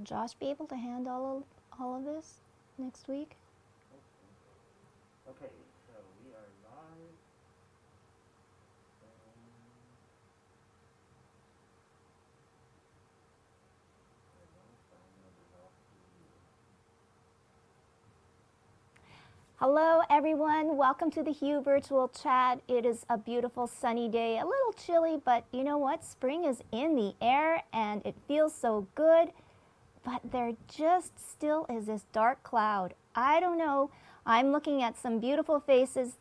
Josh be able to handle all of this next week? Okay, so we are live. Hello, everyone. Welcome to the Hue Virtual Chat. It is a beautiful sunny day, a little chilly, but you know what? Spring is in the air and it feels so good. But there just still is this dark cloud. I don't know. I'm looking at some beautiful faces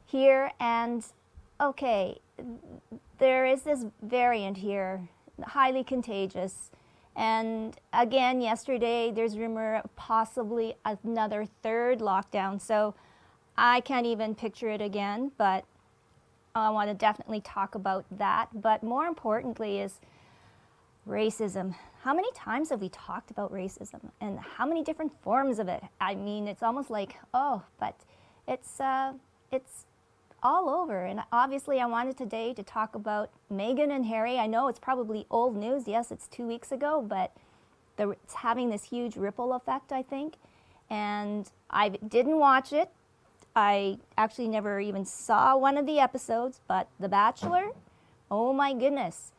here, and okay, there is this variant here, highly contagious. And again, yesterday, there's rumor of possibly another third lockdown. So I can't even picture it again, but I want to definitely talk about that. But more importantly is racism. How many times have we talked about racism and how many different forms of it? I mean, it's almost like, oh, but it's all over. And obviously I wanted today to talk about Meaghan and Harry. I know it's probably old news. Yes, it's 2 weeks ago, but it's having this huge ripple effect, I think. And I didn't watch it. I actually never even saw one of the episodes, but The Bachelor, oh my goodness.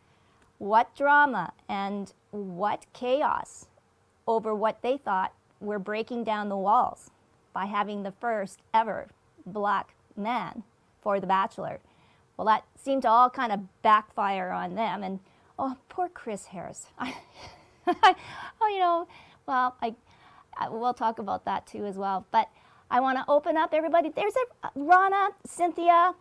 What drama and what chaos over what they thought were breaking down the walls by having the first ever black man for The Bachelor. Well, that seemed to all kind of backfire on them. And oh, poor Chris Harris. Oh, you know, well, we'll talk about that too as well. But I want to open up everybody. There's Rana, Cynthia.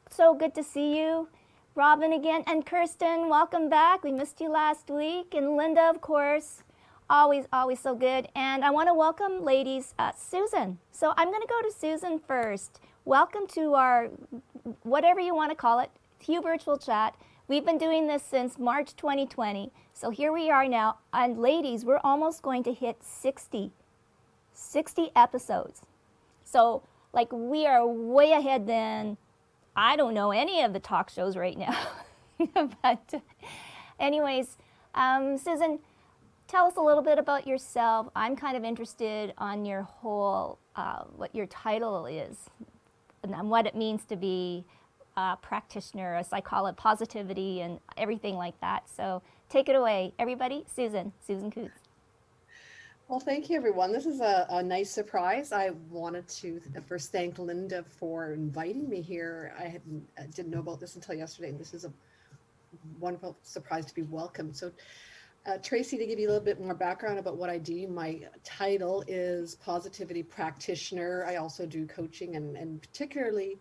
So good to see you. Robin again, and Kirsten, welcome back. We missed you last week. And Linda, of course, always so good. And I want to welcome, ladies, Susan. So I'm going to go to Susan first. Welcome to our, whatever you want to call it, Hue Virtual Chat. We've been doing this since March 2020. So here we are now. And ladies, we're almost going to hit 60 episodes. So, like, we are way ahead than, I don't know any of the talk shows right now. But anyways, Susan, tell us a little bit about yourself. I'm kind of interested on your whole, what your title is and what it means to be a practitioner, as I call it, positivity and everything like that. So take it away, everybody. Susan Coots. Well, thank you, everyone. This is a nice surprise. I wanted to first thank Linda for inviting me here. I didn't know about this until yesterday, and this is a wonderful surprise to be welcomed. So, Tracy, to give you a little bit more background about what I do, my title is Positivity Practitioner. I also do coaching and particularly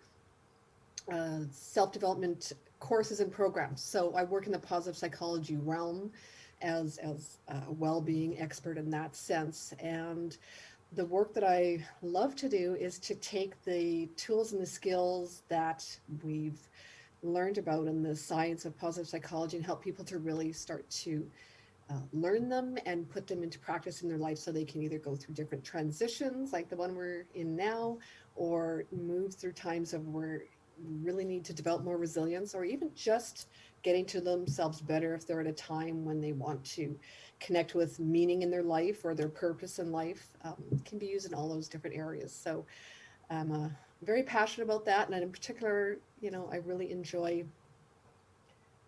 self-development courses and programs. So I work in the positive psychology realm as a well-being expert in that sense. And the work that I love to do is to take the tools and the skills that we've learned about in the science of positive psychology and help people to really start to learn them and put them into practice in their life so they can either go through different transitions like the one we're in now, or move through times of where really need to develop more resilience, or even just getting to themselves better if they're at a time when they want to connect with meaning in their life or their purpose in life. Can be used in all those different areas. So I'm very passionate about that. And in particular, I really enjoy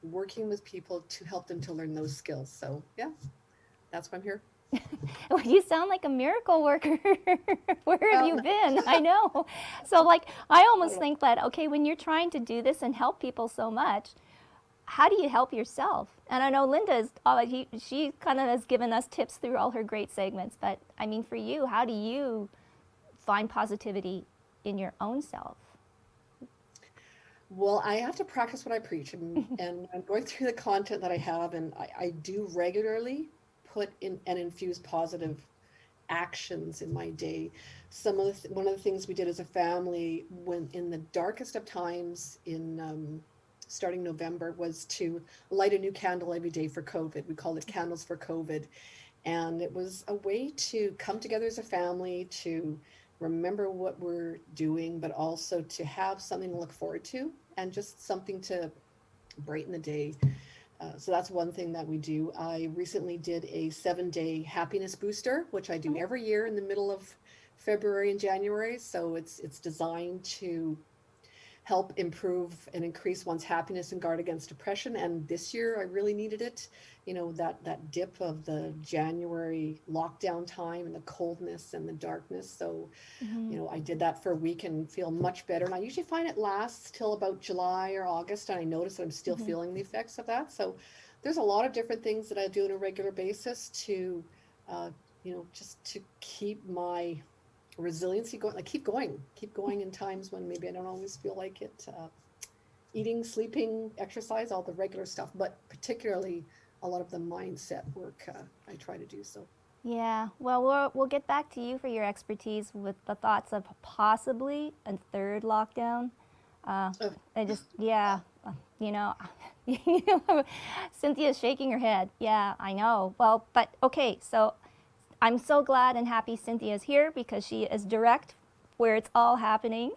working with people to help them to learn those skills. So yeah, that's why I'm here. You sound like a miracle worker. Where have you been? I know. So, like, I almost think that, okay, when you're trying to do this and help people so much, how do you help yourself? And I know Linda she kind of has given us tips through all her great segments. But I mean, for you, how do you find positivity in your own self? Well, I have to practice what I preach, and I'm going through the content that I have, and I do regularly put in and infuse positive actions in my day. One of the things we did as a family when in the darkest of times in starting November was to light a new candle every day for COVID. We called it Candles for COVID. And it was a way to come together as a family, to remember what we're doing, but also to have something to look forward to and just something to brighten the day. So that's one thing that we do. I recently did a 7-day happiness booster, which I do Oh, every year in the middle of February and January. So it's designed to help improve and increase one's happiness and guard against depression. And this year I really needed it. That dip of the January lockdown time and the coldness and the darkness. So, mm-hmm, I did that for a week and feel much better. And I usually find it lasts till about July or August, and I notice that I'm still mm-hmm. feeling the effects of that. So there's a lot of different things that I do on a regular basis to, uh, just to keep my resiliency going, like keep going in times when maybe I don't always feel like it. Eating, sleeping, exercise, all the regular stuff, but particularly a lot of the mindset work I try to do. So, Yeah, well, we'll get back to you for your expertise with the thoughts of possibly a third lockdown. Uh, uh, I just, yeah, you know, Cynthia's shaking her head. Yeah, I know. Well, but okay, so I'm so glad and happy Cynthia's here because she is direct where it's all happening.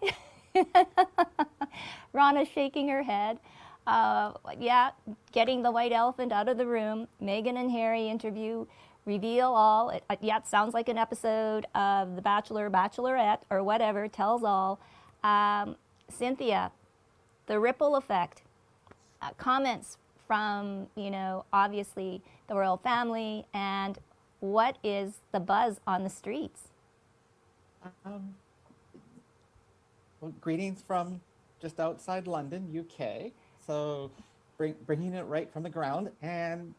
Rana's shaking her head. Yeah, getting the white elephant out of the room. Meaghan and Harry interview, reveal all. Yeah, it sounds like an episode of The Bachelor, Bachelorette, or whatever, tells all. Cynthia, the ripple effect. Comments from, obviously the royal family, and what is the buzz on the streets? Um, well, greetings from just outside London, UK. So, bringing it right from the ground, and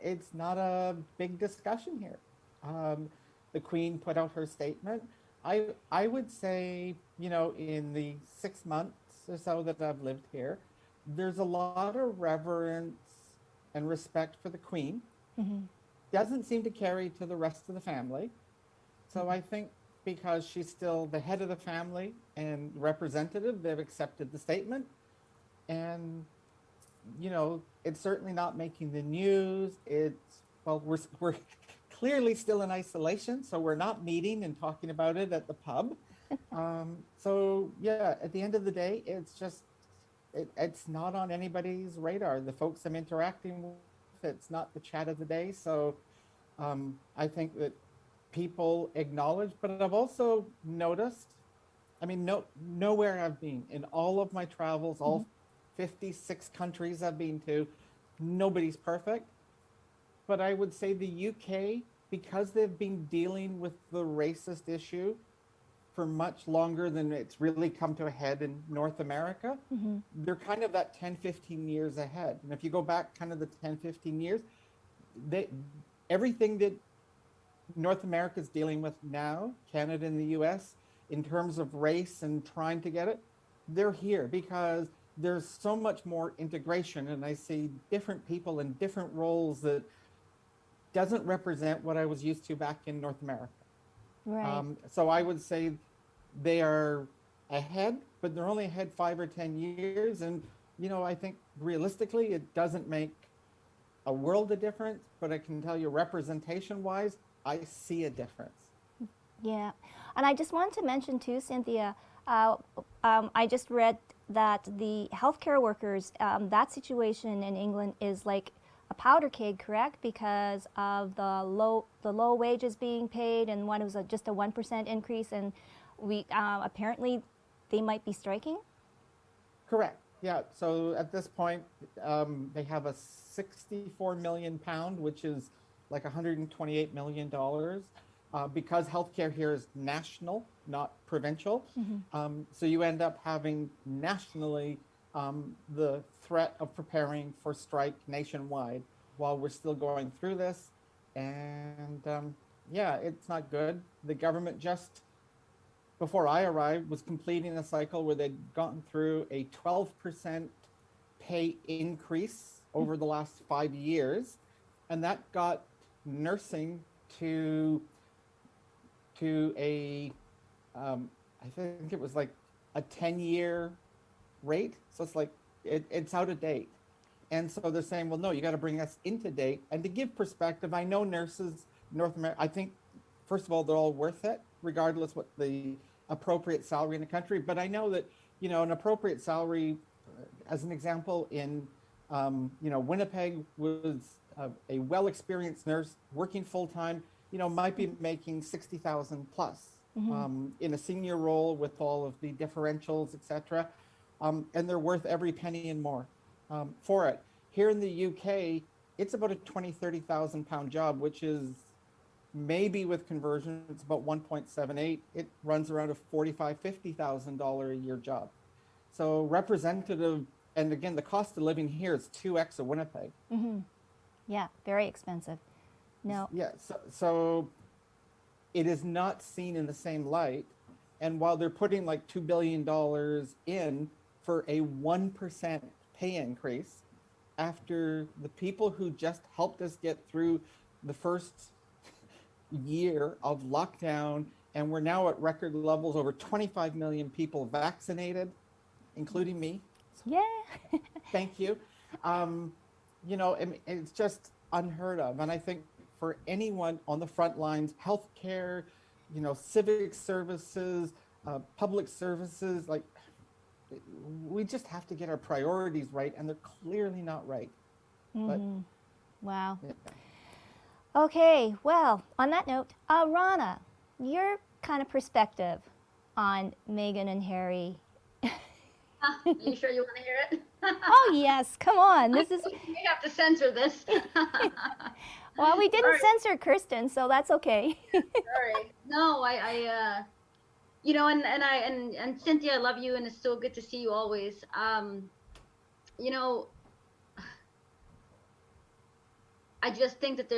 it's not a big discussion here. Um, the Queen put out her statement. I would say, in the 6 months or so that I've lived here, there's a lot of reverence and respect for the Queen. Mm-hmm. Doesn't seem to carry to the rest of the family. So I think because she's still the head of the family and representative, they've accepted the statement. And, it's certainly not making the news. Well, we're clearly still in isolation, so we're not meeting and talking about it at the pub. So, yeah, at the end of the day, it's not on anybody's radar. The folks I'm interacting with, it's not the chat of the day. So I think that people acknowledge, but I've also noticed, nowhere I've been in all of my travels, all 56 countries I've been to, nobody's perfect. But I would say the UK, because they've been dealing with the racist issue for much longer than it's really come to a head in North America, Mm-hmm. they're kind of that 10, 15 years ahead. And if you go back kind of the 10, 15 years, everything that North America is dealing with now, Canada and the US, in terms of race and trying to get it, they're here because there's so much more integration. And I see different people in different roles that doesn't represent what I was used to back in North America. Right. So I would say they are ahead, but they're only ahead 5 or 10 years. And, I think realistically, it doesn't make a world of difference, but I can tell you representation wise, I see a difference. Yeah, and I just wanted to mention too, Cynthia, I just read that the healthcare workers, that situation in England is like a powder keg, correct? Because of the low wages being paid, and one was just a 1% increase, and we apparently they might be striking. Correct. Yeah. So at this point, they have a 64 million pound, which is like $128 million, because healthcare here is national, not provincial. Mm-hmm. So you end up having nationally the threat of preparing for strike nationwide while we're still going through this. And yeah, it's not good. The government just before I arrived, was completing a cycle where they'd gotten through a 12% pay increase over the last 5 years. And that got nursing to a, I think it was like a 10-year rate. So it's like, it's out of date. And so they're saying, well, no, you got to bring us into date. And to give perspective, I know nurses, North America, I think, first of all, they're all worth it, regardless what the appropriate salary in the country. But I know that, an appropriate salary, as an example, in Winnipeg was a well-experienced nurse working full-time, might be making 60,000 plus in a senior role with all of the differentials, etc. And they're worth every penny and more for it. Here in the UK, it's about a 20, 30,000 pound job, which is maybe with conversion, it's about 1.78. It runs around a $45,000-$50,000 a year job. So representative, and again, the cost of living here is 2x of Winnipeg. Yeah, very expensive. No. Yeah, so it is not seen in the same light. And while they're putting like $2 billion in for a 1% pay increase, after the people who just helped us get through the first year of lockdown, and we're now at record levels, over 25 million people vaccinated, including me. Yeah. Thank you. It's just unheard of. And I think for anyone on the front lines, healthcare, civic services, public services, like, we just have to get our priorities right, and they're clearly not right. But, wow. Yeah. Okay, well, on that note, Rana, your kind of perspective on Meaghan and Harry. You sure you want to hear it? Oh yes, come on. This is. We have to censor this. Well, we didn't Sorry. censor Kirsten, so that's okay. Sorry. No, and Cynthia, I love you, and it's so good to see you always. I just think that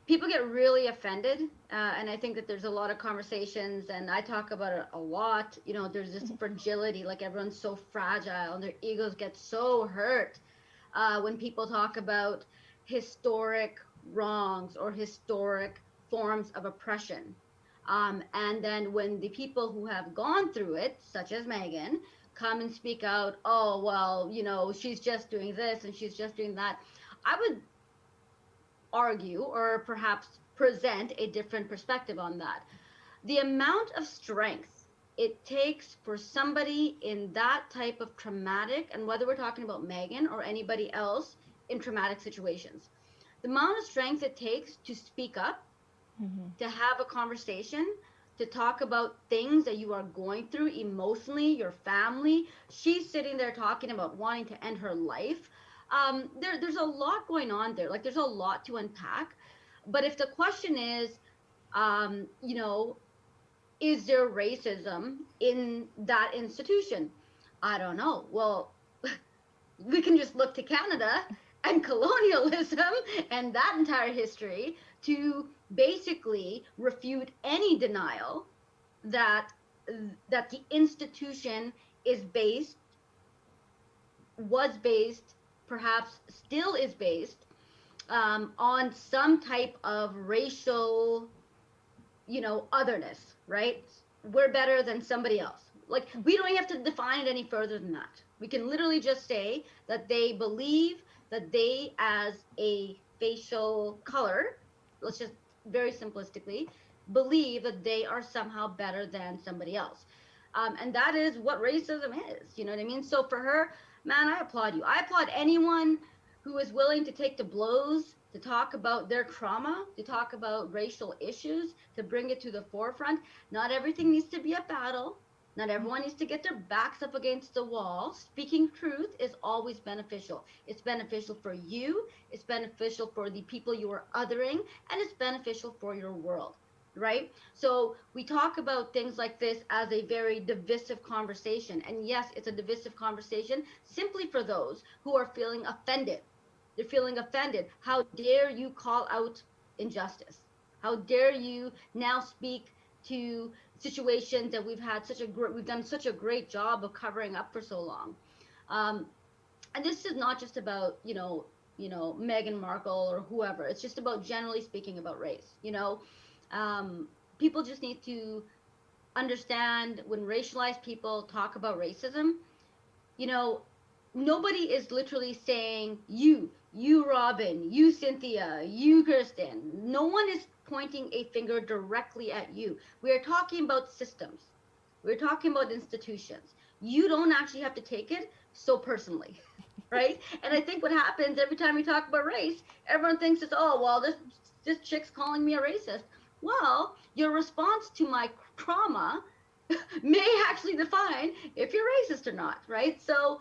people get really offended, and I think that there's a lot of conversations, and I talk about it a lot. There's this fragility, like everyone's so fragile, and their egos get so hurt when people talk about historic wrongs or historic forms of oppression. And then when the people who have gone through it, such as Meaghan, come and speak out, oh, well, she's just doing this and she's just doing that, I would argue or perhaps present a different perspective on that. The amount of strength it takes for somebody in that type of traumatic, and whether we're talking about Meaghan or anybody else in traumatic situations, the amount of strength it takes to speak up, to have a conversation, to talk about things that you are going through emotionally, your family. She's sitting there talking about wanting to end her life. There's a lot going on there. Like, there's a lot to unpack. But if the question is, is there racism in that institution? I don't know. Well, we can just look to Canada and colonialism and that entire history to basically refute any denial that the institution was based, perhaps still is based, on some type of racial, otherness, right? We're better than somebody else. Like, we don't have to define it any further than that. We can literally just say that they believe that they, as a facial color, let's just very simplistically, believe that they are somehow better than somebody else. And that is what racism is, you know what I mean? So for her, man, I applaud you. I applaud anyone who is willing to take the blows, to talk about their trauma, to talk about racial issues, to bring it to the forefront. Not everything needs to be a battle. Not everyone needs to get their backs up against the wall. Speaking truth is always beneficial. It's beneficial for you, it's beneficial for the people you are othering, and it's beneficial for your world, right? So we talk about things like this as a very divisive conversation. And yes, it's a divisive conversation simply for those who are feeling offended. They're feeling offended. How dare you call out injustice? How dare you now speak to situations that we've done such a great job of covering up for so long. And this is not just about, Meghan Markle or whoever. It's just about generally speaking about race, people just need to understand when racialized people talk about racism, nobody is literally saying you Robin, you Cynthia, you Kirsten. No one is pointing a finger directly at you. We are talking about systems. We're talking about institutions. You don't actually have to take it so personally. right? And I think what happens every time we talk about race, everyone thinks it's, oh, well, this chick's calling me a racist. Well, your response to my trauma may actually define if you're racist or not, right? So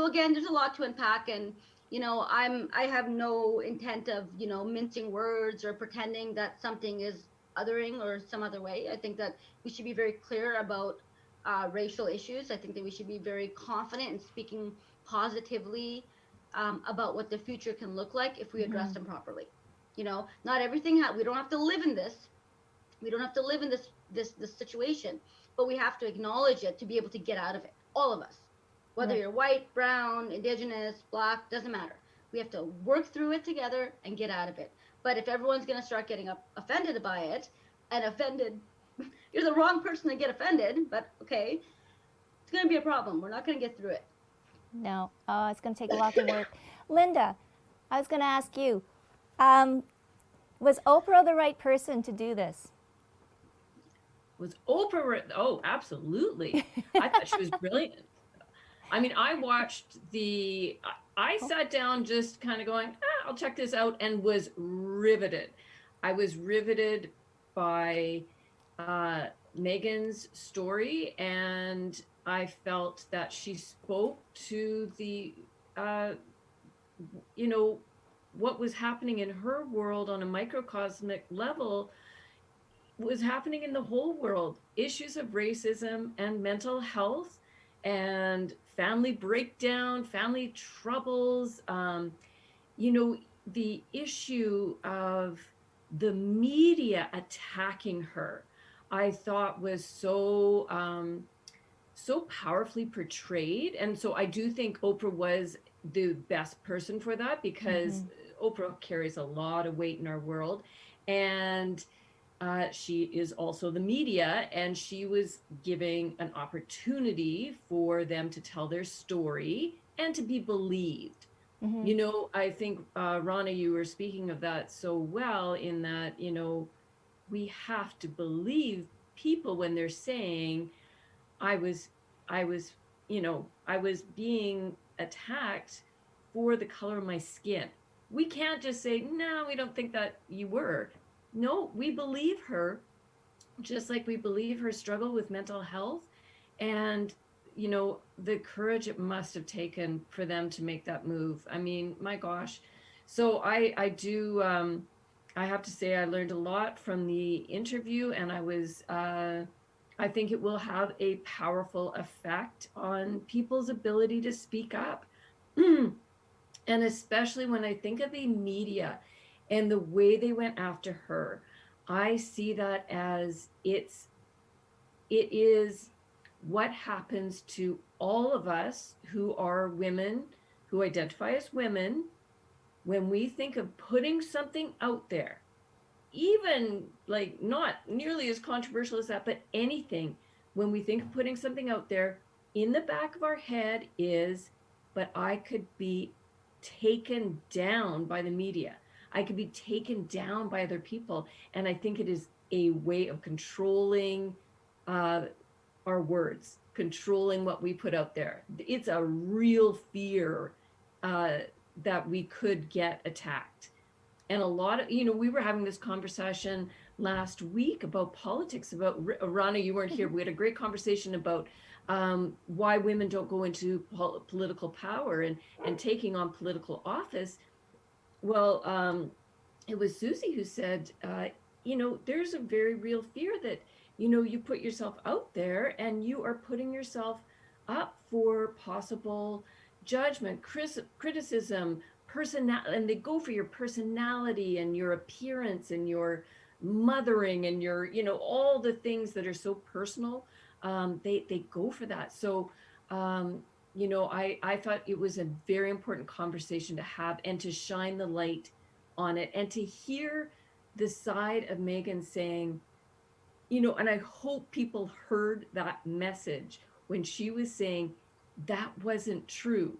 again, there's a lot to unpack, and I have no intent of mincing words or pretending that something is othering or some other way. I think that we should be very clear about racial issues. I think that we should be very confident in speaking positively about what the future can look like if we address them properly. Not everything we don't have to live in this. We don't have to live in this situation, but we have to acknowledge it to be able to get out of it. All of us, whether Right. you're white, brown, indigenous, black, doesn't matter. We have to work through it together and get out of it. But if everyone's going to start getting offended by it, and offended, you're the wrong person to get offended, but okay, it's going to be a problem. We're not going to get through it. No, it's going to take a lot of work. Linda, I was going to ask you, was Oprah the right person to do this? Was Oprah? Oh, absolutely. I thought she was brilliant. I mean, I sat down just kind of going, I'll check this out, and was riveted. I was riveted by Meaghan's story, and I felt that she spoke to the, what was happening in her world on a microcosmic level was happening in the whole world. Issues of racism and mental health and family breakdown, family troubles, the issue of the media attacking her, I thought was so powerfully portrayed. And so I do think Oprah was the best person for that, because Oprah carries a lot of weight in our world. And she is also the media, and she was giving an opportunity for them to tell their story and to be believed. I think, Rana, you were speaking of that so well, in that, we have to believe people when they're saying, I was being attacked for the color of my skin. We can't just say, no, we don't think that you were. No, we believe her, just like we believe her struggle with mental health, and the courage it must have taken for them to make that move. I mean, my gosh. So I do, I have to say, I learned a lot from the interview, and I think it will have a powerful effect on people's ability to speak up. And especially when I think of the media and the way they went after her, I see that as it is what happens to all of us who are women, who identify as women, when we think of putting something out there, even like not nearly as controversial as that, but anything, when we think of putting something out there, in the back of our head is, but I could be taken down by the media. I could be taken down by other people. And I think it is a way of controlling our words, controlling what we put out there. It's a real fear that we could get attacked. And a lot of, we were having this conversation last week about politics, about, Rana, you weren't here. We had a great conversation about why women don't go into political power and taking on political office. Well, it was Susie who said, there's a very real fear that, you put yourself out there and you are putting yourself up for possible judgment, criticism, and they go for your personality and your appearance and your mothering and your, all the things that are so personal. They go for that. So, I thought it was a very important conversation to have and to shine the light on it, and to hear the side of Meaghan saying, and I hope people heard that message when she was saying that wasn't true.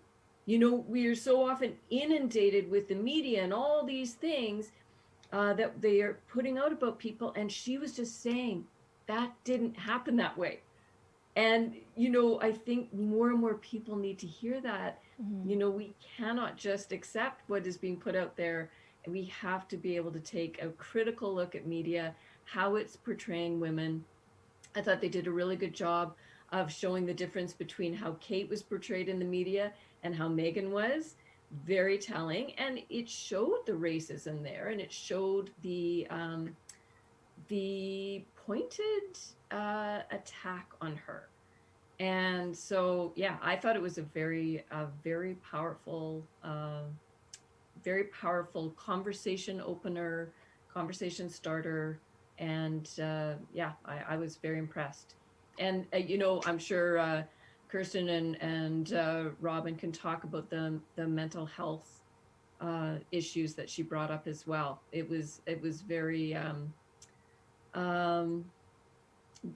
We are so often inundated with the media and all these things that they are putting out about people. And she was just saying that didn't happen that way. And, I think more and more people need to hear that, You know, we cannot just accept what is being put out there. And we have to be able to take a critical look at media, how it's portraying women. I thought they did a really good job of showing the difference between how Kate was portrayed in the media and how Meaghan was. Very telling. And it showed the racism there, and it showed the pointed attack on her. And so, yeah, I thought it was a very powerful conversation opener, conversation starter. And yeah, I was very impressed. And, you know, I'm sure Kirsten and Robin can talk about the mental health issues that she brought up as well. It was very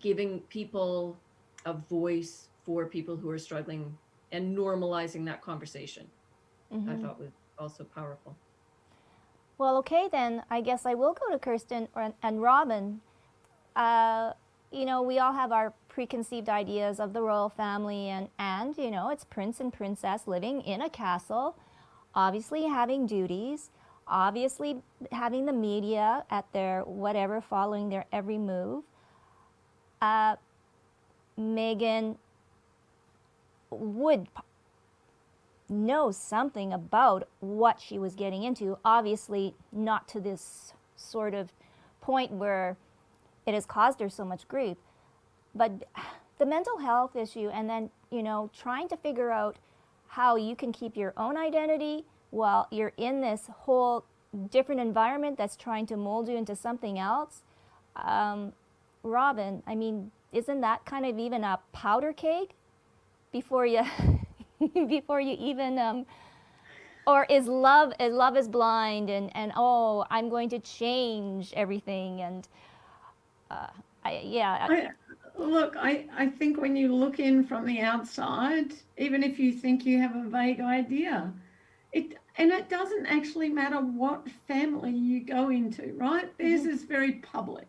giving people a voice for people who are struggling and normalizing that conversation. I thought was also powerful. Well, okay then. I guess I will go to Kirsten and Robin. You know, we all have our preconceived ideas of the royal family, and you know, it's prince and princess living in a castle, obviously having duties, obviously having the media at their whatever, following their every move. Meaghan would know something about what she was getting into, obviously not to this sort of point where it has caused her so much grief. But the mental health issue, and then, you know, trying to figure out how you can keep your own identity while you're in this whole different environment that's trying to mold you into something else. Robin, I mean, isn't that kind of even a powder keg before you before you even or is love is blind, and oh, I'm going to change everything, and Look, I think when you look in from the outside, even if you think you have a vague idea, it doesn't actually matter what family you go into, right? Theirs is very public.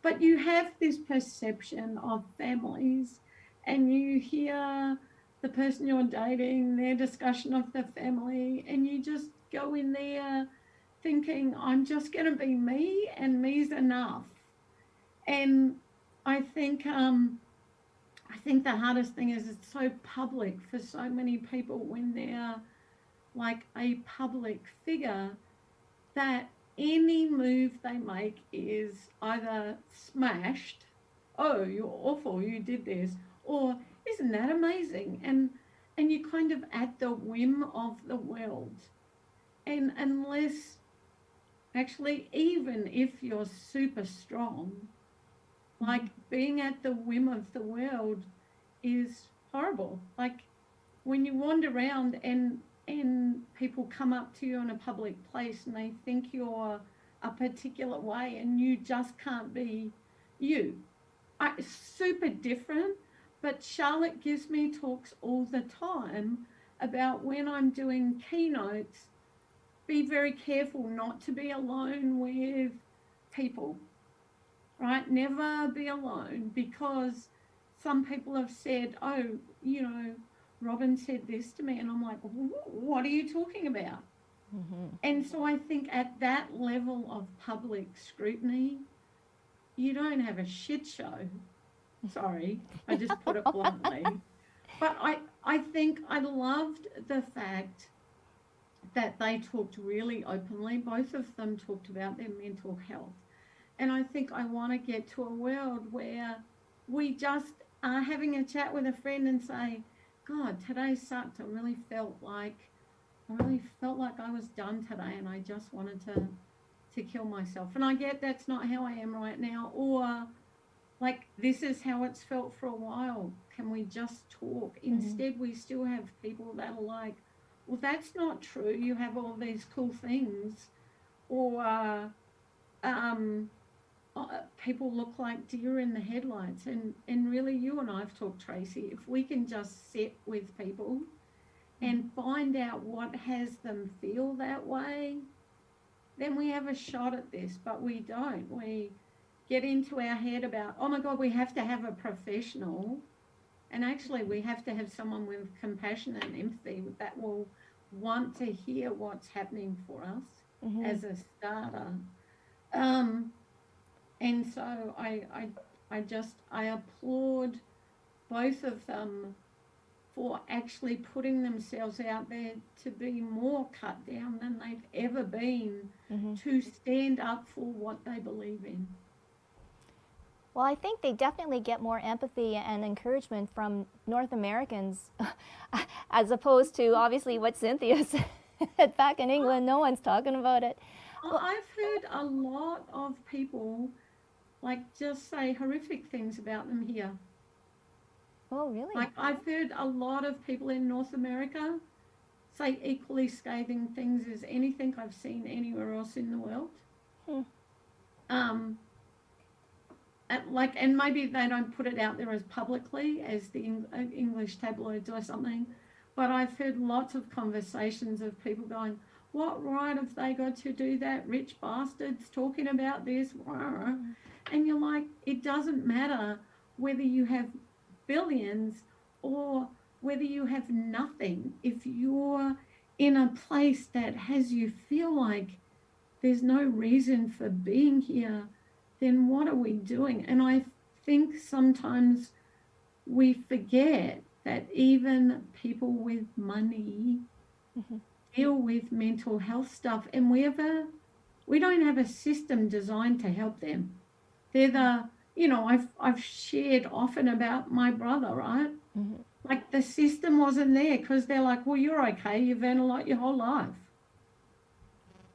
But you have this perception of families, and you hear the person you're dating, their discussion of the family, and you just go in there thinking, I'm just going to be me, and me's enough. And I think the hardest thing is it's so public for so many people when they're like a public figure, that any move they make is either smashed, oh, you're awful, you did this, or isn't that amazing? And you're kind of at the whim of the world. And unless, actually, even if you're super strong, like being at the whim of the world is horrible. Like when you wander around and people come up to you in a public place and they think you're a particular way and you just can't be you. Super different, but Charlotte gives me talks all the time about when I'm doing keynotes, be very careful not to be alone with people, right? Never be alone, because some people have said, oh, you know, Robin said this to me, and I'm like, what are you talking about? And so I think at that level of public scrutiny, you don't have a shit show. Sorry, I just put it bluntly. But I think I loved the fact that they talked really openly. Both of them talked about their mental health. And I think I want to get to a world where we just are having a chat with a friend and say, God, today sucked. I really felt like I was done today, and I just wanted to kill myself. And I get that's not how I am right now, or like this is how it's felt for a while. Can we just talk? Instead, we still have people that are like, well, that's not true. You have all these cool things, or people look like deer in the headlights. And really, you and I've talked, Tracy, if we can just sit with people and find out what has them feel that way, then we have a shot at this. But we don't. We get into our head about, oh my God, we have to have a professional. And actually, we have to have someone with compassion and empathy that will want to hear what's happening for us Mm-hmm. as a starter. Um, and so I applaud both of them for actually putting themselves out there to be more cut down than they've ever been, Mm-hmm. to stand up for what they believe in. Well, I think they definitely get more empathy and encouragement from North Americans as opposed to obviously what Cynthia said. Back in England, no one's talking about it. Well, I've heard a lot of people like just say horrific things about them here. oh, really? Like I've heard a lot of people in North America say equally scathing things as anything I've seen anywhere else in the world. Hmm. And maybe they don't put it out there as publicly as the English tabloids or something, but I've heard lots of conversations of people going, what right have they got to do that? Rich bastards talking about this. And you're like, it doesn't matter whether you have billions or whether you have nothing. If you're in a place that has you feel like there's no reason for being here, then what are we doing? And I think sometimes we forget that even people with money deal with mental health stuff, and we don't have a system designed to help them. They're I've shared often about my brother, right? Mm-hmm. Like the system wasn't there because they're like, well, you're okay, you've earned a lot your whole life.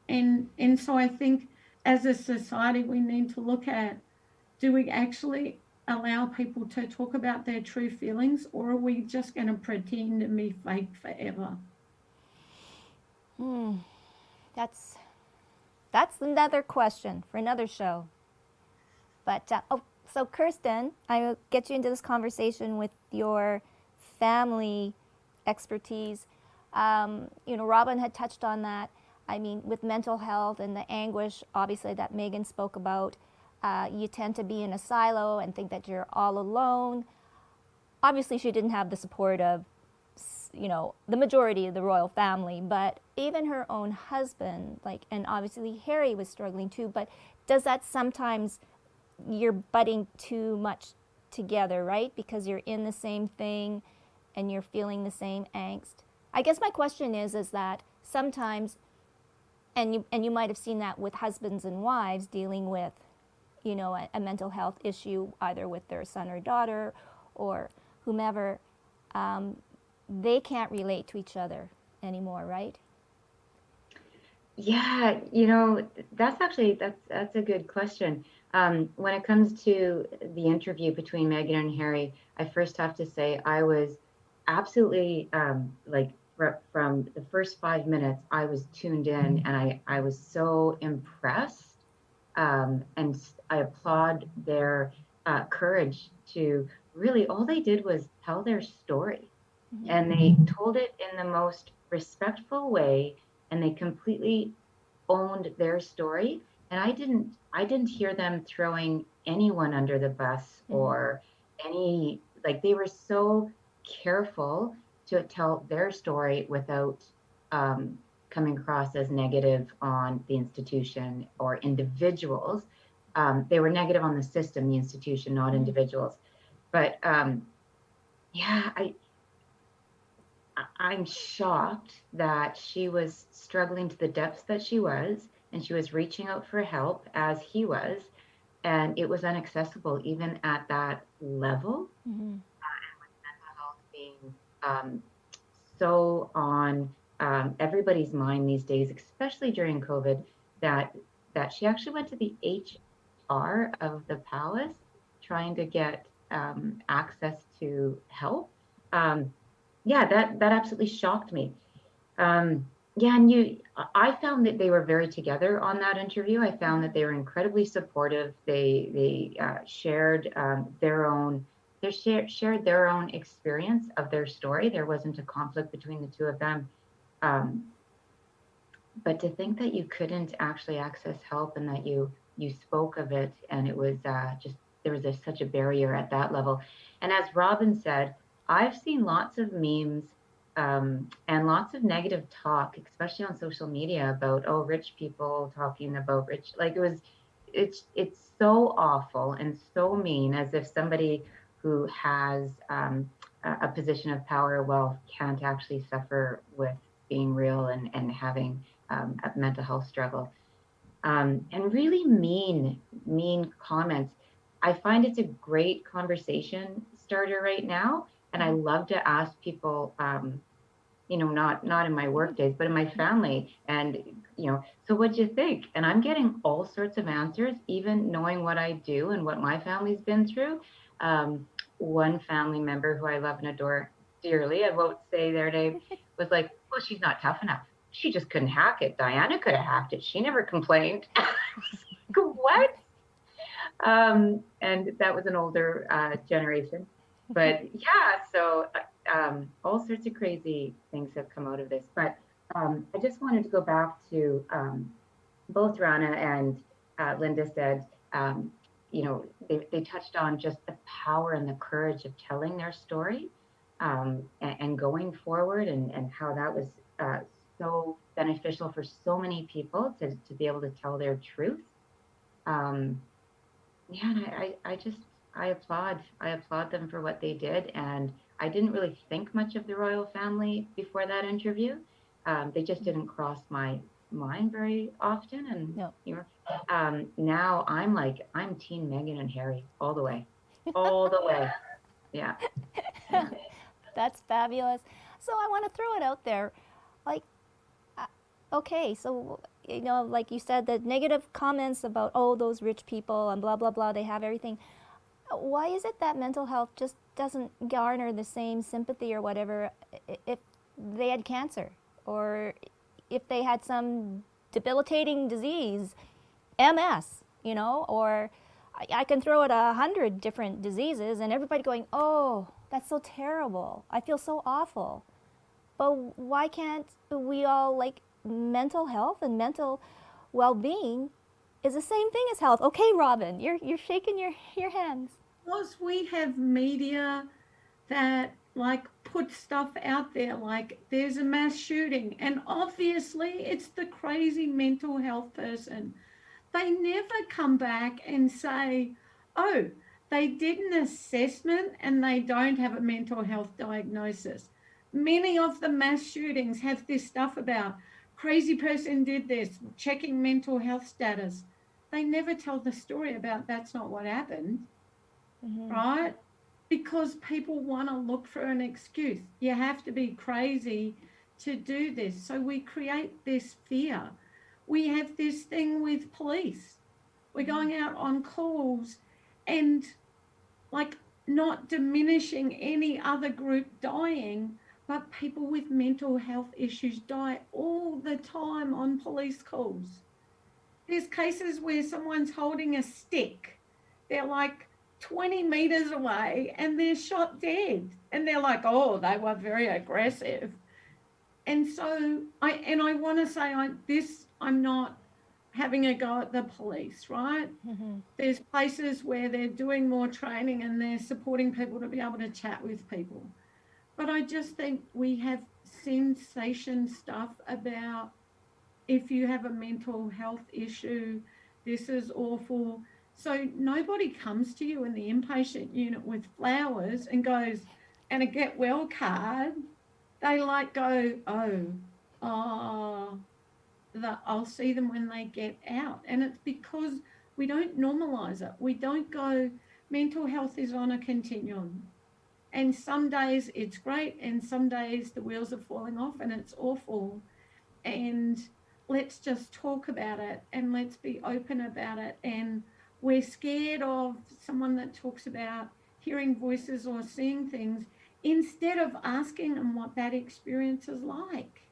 And so I think as a society, we need to look at, do we actually allow people to talk about their true feelings, or are we just going to pretend and be fake forever? That's another question for another show. But so Kirsten, I will get you into this conversation with your family expertise. Robin had touched on that. I mean, with mental health and the anguish, obviously, that Meaghan spoke about, you tend to be in a silo and think that you're all alone. Obviously, she didn't have the support of, the majority of the royal family, but even her own husband, and obviously Harry was struggling too. But does that sometimes you're butting too much together, right? Because you're in the same thing and you're feeling the same angst. I guess my question is that sometimes, and you might have seen that with husbands and wives dealing with, a mental health issue, either with their son or daughter or whomever, they can't relate to each other anymore, right? Yeah, that's a good question. When it comes to the interview between Meaghan and Harry, I first have to say I was absolutely from the first 5 minutes, I was tuned in and I was so impressed. And I applaud their courage to really, all they did was tell their story. Mm-hmm. And they told it in the most respectful way, and they completely owned their story. And I didn't hear them throwing anyone under the bus or any, they were so careful to tell their story without coming across as negative on the institution or individuals. They were negative on the system, the institution, not individuals. But I'm shocked that she was struggling to the depths that she was, and she was reaching out for help as he was, and it was inaccessible even at that level. Mm-hmm. And with mental health being so on everybody's mind these days, especially during COVID, that she actually went to the HR of the palace trying to get access to help. That absolutely shocked me. And I found that they were very together on that interview. I found that they were incredibly supportive. They shared their own experience of their story. There wasn't a conflict between the two of them. But to think that you couldn't actually access help and that you spoke of it and it was just there was such a barrier at that level. And as Robin said, I've seen lots of memes and lots of negative talk, especially on social media, about rich people talking about rich. Like it's so awful and so mean, as if somebody who has a position of power or wealth can't actually suffer with being real and having a mental health struggle. And really mean comments. I find it's a great conversation starter right now, and I love to ask people, not in my work days, but in my family, and so what'd you think? And I'm getting all sorts of answers, even knowing what I do and what my family's been through. One family member who I love and adore dearly, I won't say their name, was like, well, she's not tough enough. She just couldn't hack it. Diana could have hacked it. She never complained. What? And that was an older generation. But yeah, so all sorts of crazy things have come out of this. But I just wanted to go back to both Rana and Linda said, they touched on just the power and the courage of telling their story and going forward, and how that was so beneficial for so many people to be able to tell their truth. Yeah, and I applaud them for what they did, and I didn't really think much of the royal family before that interview. They just didn't cross my mind very often, and No. now I'm team Meaghan and Harry all the way, all the way. Yeah. That's fabulous. So I want to throw it out there. Like, okay, so, like you said, the negative comments about, oh, those rich people and blah, blah, blah, they have everything. Why is it that mental health just doesn't garner the same sympathy or whatever if they had cancer, or if they had some debilitating disease, MS, or I can throw out 100 different diseases and everybody going, oh, that's so terrible. I feel so awful. But why can't we all, like, mental health and mental well-being is the same thing as health? Okay, Robin, you're shaking your hands. Because we have media that like put stuff out there, like there's a mass shooting, and obviously it's the crazy mental health person. They never come back and say, oh, they did an assessment and they don't have a mental health diagnosis. Many of the mass shootings have this stuff about crazy person did this, checking mental health status. They never tell the story about that's not what happened, right? Because people want to look for an excuse. You have to be crazy to do this. So we create this fear. We have this thing with police. We're going out on calls and, like, not diminishing any other group dying, but people with mental health issues die all the time on police calls. There's cases where someone's holding a stick. They're like 20 meters away and they're shot dead. And they're like, oh, they were very aggressive. And so I want to say I'm not having a go at the police, right? There's places where they're doing more training and they're supporting people to be able to chat with people. But I just think we have sensation stuff about, if you have a mental health issue, this is awful. So nobody comes to you in the inpatient unit with flowers and goes, and a get well card. They like go, I'll see them when they get out. And it's because we don't normalize it. We don't go, mental health is on a continuum. And some days it's great, and some days the wheels are falling off and it's awful. And let's just talk about it, and let's be open about it. And we're scared of someone that talks about hearing voices or seeing things, instead of asking them what that experience is like.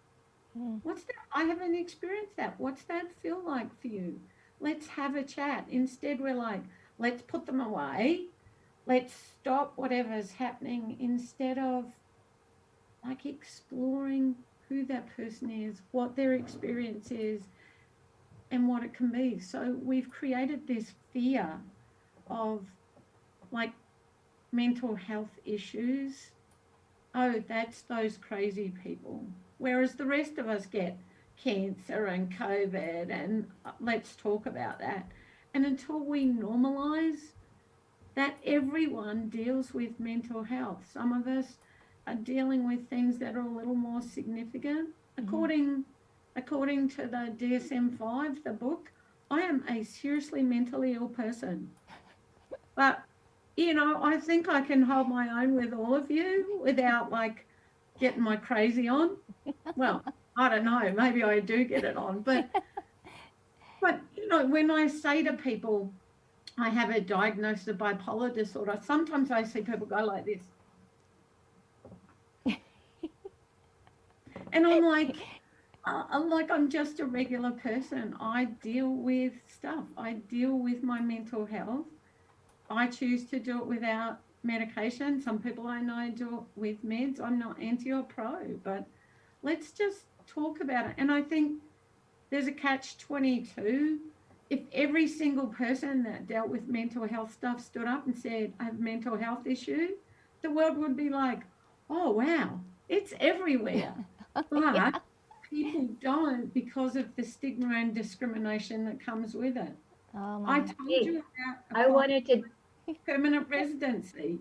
What's that? I haven't experienced that. What's that feel like for you? Let's have a chat. Instead, we're like, let's put them away. Let's stop whatever's happening, instead of like exploring who that person is, what their experience is, and what it can be. So we've created this fear of, like, mental health issues oh, that's those crazy people. Whereas the rest of us get cancer and COVID, and let's talk about that. And until we normalize that everyone deals with mental health, some of us are dealing with things that are a little more significant. According to the DSM-5, the book, I am a seriously mentally ill person. But I think I can hold my own with all of you without like getting my crazy on. Well, I don't know, maybe I do get it on, but when I say to people I have a diagnosis of bipolar disorder, sometimes I see people go like this. And I'm like, I'm just a regular person. I deal with stuff. I deal with my mental health. I choose to do it without medication. Some people I know do it with meds. I'm not anti or pro, but let's just talk about it. And I think there's a catch-22. If every single person that dealt with mental health stuff stood up and said, I have a mental health issue, the world would be like, oh, wow, it's everywhere. But people don't because of the stigma and discrimination that comes with it. Oh I my. told Hey, you I about wanted to, permanent residency.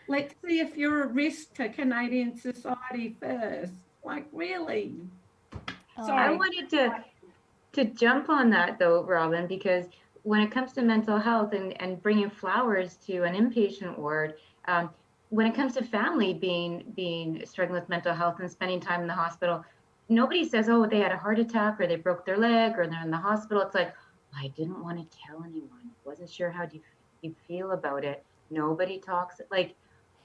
Let's see if you're a risk to Canadian society first. Like, really? Oh. I Sorry. wanted to jump on that though, Robin, because when it comes to mental health and bringing flowers to an inpatient ward, when it comes to family being struggling with mental health and spending time in the hospital, nobody says, oh, they had a heart attack or they broke their leg or they're in the hospital. It's like, I didn't want to tell anyone. Wasn't sure how you feel about it. Nobody talks. Like,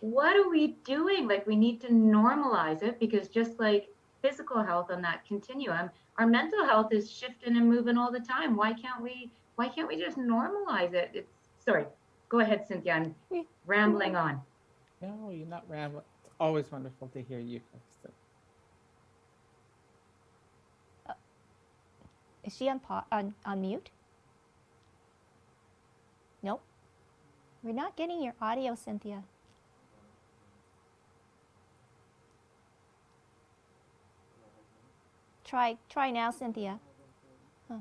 what are we doing? Like, we need to normalize it, because just like physical health on that continuum, our mental health is shifting and moving all the time. Why can't we just normalize it? Sorry, go ahead, Cynthia. I'm rambling on. No, you're not rambling. It's always wonderful to hear you, Kristen. Is she on mute? Nope. We're not getting your audio, Cynthia. Try now, Cynthia. Huh.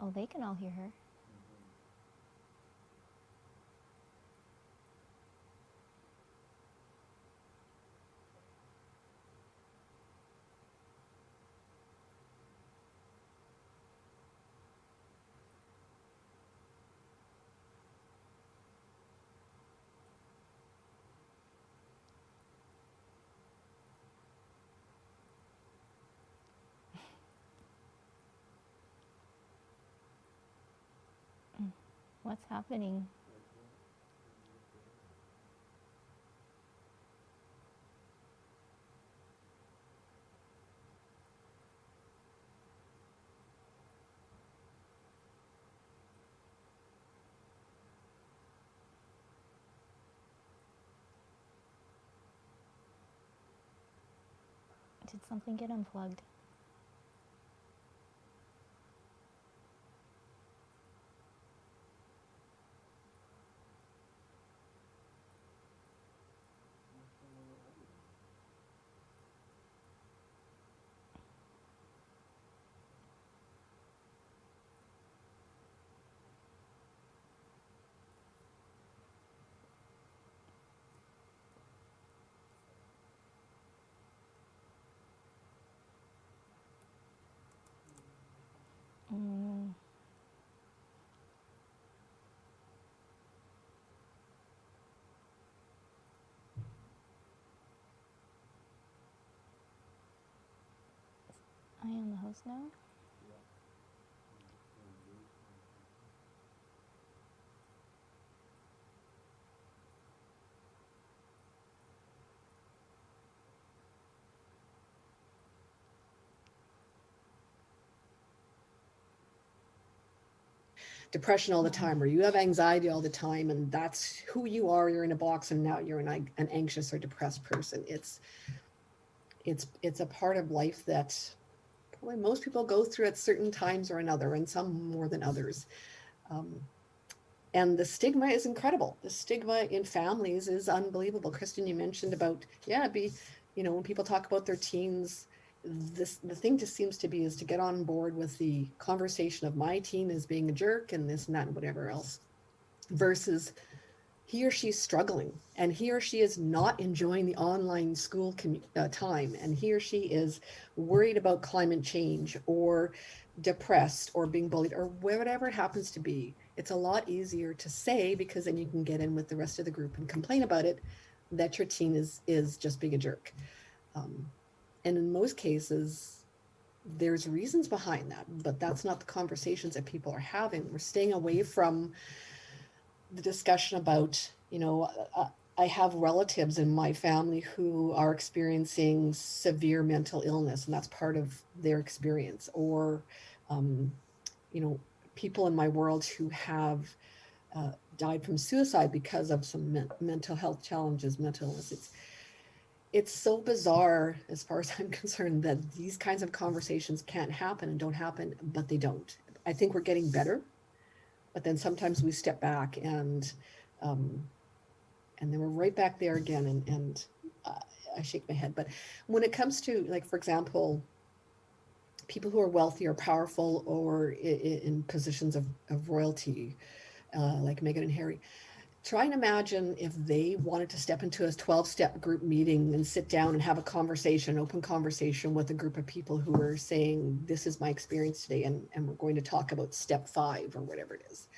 Oh, they can all hear her. What's happening? Did something get unplugged? Mm. I am the host now? Depression all the time, or you have anxiety all the time, and that's who you are. You're in a box, and now you're an anxious or depressed person. It's a part of life that probably most people go through at certain times or another, and some more than others. And the stigma is incredible. The stigma in families is unbelievable. Kristen, you mentioned about, when people talk about their teens, the thing just seems to be is to get on board with the conversation of my teen is being a jerk and this and that and whatever else, versus he or she's struggling and he or she is not enjoying the online school time, and he or she is worried about climate change or depressed or being bullied or whatever it happens to be. It's a lot easier to say, because then you can get in with the rest of the group and complain about it, that your teen is just being a jerk. And in most cases, there's reasons behind that, but that's not the conversations that people are having. We're staying away from the discussion about, I have relatives in my family who are experiencing severe mental illness, and that's part of their experience. Or, people in my world who have died from suicide because of some mental health challenges, mental illness. It's so bizarre, as far as I'm concerned, that these kinds of conversations can't happen and don't happen, but they don't. I think we're getting better, but then sometimes we step back and then we're right back there again, and I shake my head. But when it comes to, like, for example, people who are wealthy or powerful or in positions of royalty, like Meaghan and Harry, try and imagine if they wanted to step into a 12-step group meeting and sit down and have a conversation, open conversation with a group of people who are saying, this is my experience today, and we're going to talk about step 5 or whatever it is.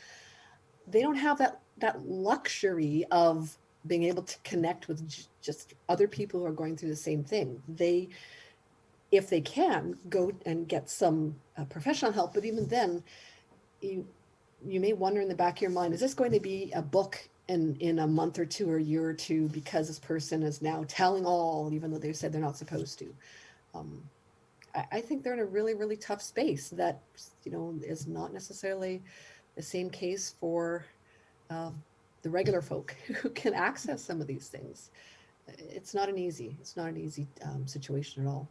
They don't have that luxury of being able to connect with just other people who are going through the same thing. They, if they can, go and get some professional help, but even then, you may wonder in the back of your mind, is this going to be a book in a month or two or a year or two, because this person is now telling all, even though they said they're not supposed to? I think they're in a really, really tough space that, is not necessarily the same case for the regular folk who can access some of these things. It's not an easy situation at all.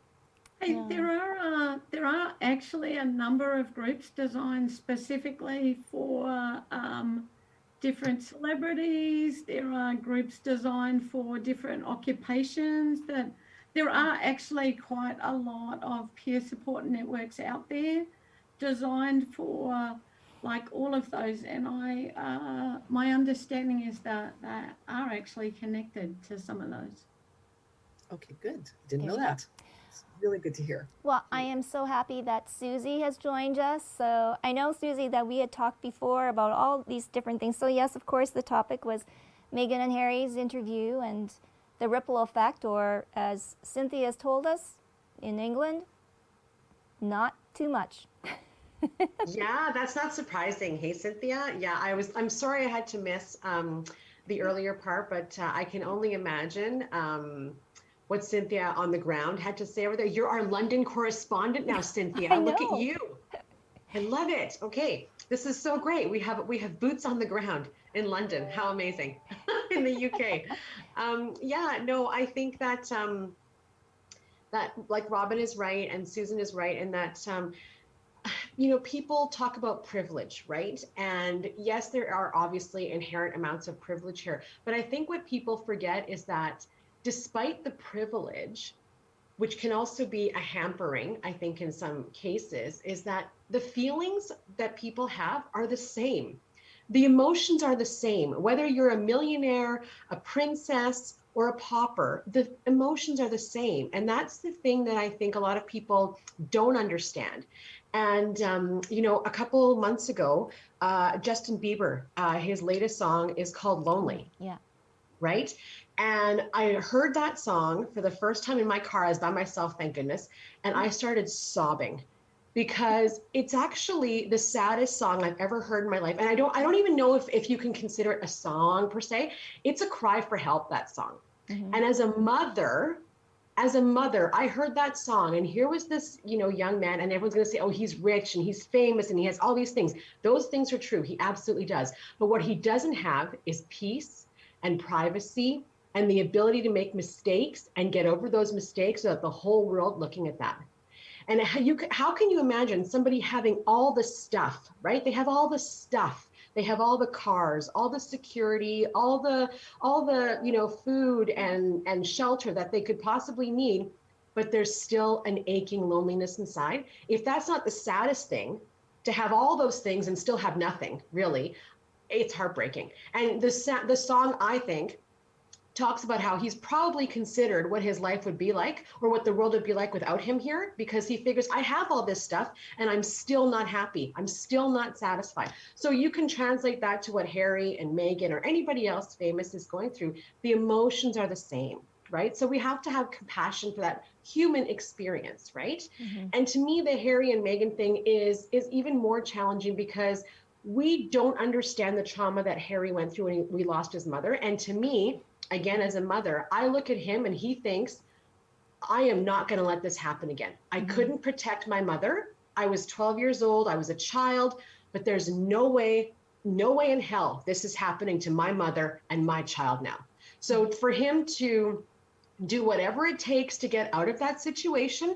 Hey, Yeah. there are actually a number of groups designed specifically for different celebrities. There are groups designed for different occupations. That there are actually quite a lot of peer support networks out there designed for like all of those. And my understanding is that they are actually connected to some of those. Okay, good. Didn't know There you go. that. It's really good to hear. Well, I am so happy that Susie has joined us. So I know, Susie, that we had talked before about all these different things. So yes, of course, the topic was Meaghan and Harry's interview and the ripple effect, or as Cynthia has told us in England, not too much. Yeah, that's not surprising. Hey, Cynthia. Yeah, I'm sorry I had to miss the earlier part, but I can only imagine what Cynthia on the ground had to say over there. You're our London correspondent now, Cynthia. I Look at know. you. I love it. Okay, this is so great. We have boots on the ground in London. How amazing. In the UK. I think that that, like, Robin is right and Susan is right in that people talk about privilege, right? And yes, there are obviously inherent amounts of privilege here, but I think what people forget is that despite the privilege, which can also be a hampering, I think in some cases, is that the feelings that people have are the same. The emotions are the same. Whether you're a millionaire, a princess, or a pauper, the emotions are the same. And that's the thing that I think a lot of people don't understand. And, a couple months ago, Justin Bieber, his latest song is called Lonely. Yeah. Right? And I heard that song for the first time in my car. I was by myself, thank goodness. And I started sobbing because it's actually the saddest song I've ever heard in my life. And I don't even know if you can consider it a song per se. It's a cry for help, that song. Mm-hmm. And as a mother, I heard that song, and here was this, young man, and everyone's going to say, oh, he's rich and he's famous and he has all these things. Those things are true. He absolutely does. But what he doesn't have is peace and privacy and the ability to make mistakes and get over those mistakes without the whole world looking at that. And how can you imagine somebody having all the stuff, right? They have all the stuff. They have all the cars, all the security, all the, you know, food and shelter that they could possibly need, but there's still an aching loneliness inside. If that's not the saddest thing, to have all those things and still have nothing, really, it's heartbreaking. And the song, I think, talks about how he's probably considered what his life would be like or what the world would be like without him here, because he figures, I have all this stuff and I'm still not happy. I'm still not satisfied. So you can translate that to what Harry and Meaghan or anybody else famous is going through. The emotions are the same, right? So we have to have compassion for that human experience, right? And to me, the Harry and Meaghan thing is even more challenging because we don't understand the trauma that Harry went through when we lost his mother. And to me, again, as a mother, I look at him and he thinks, I am not going to let this happen again. I couldn't protect my mother. I was 12 years old. I was a child, but there's no way in hell this is happening to my mother and my child now. So for him to do whatever it takes to get out of that situation,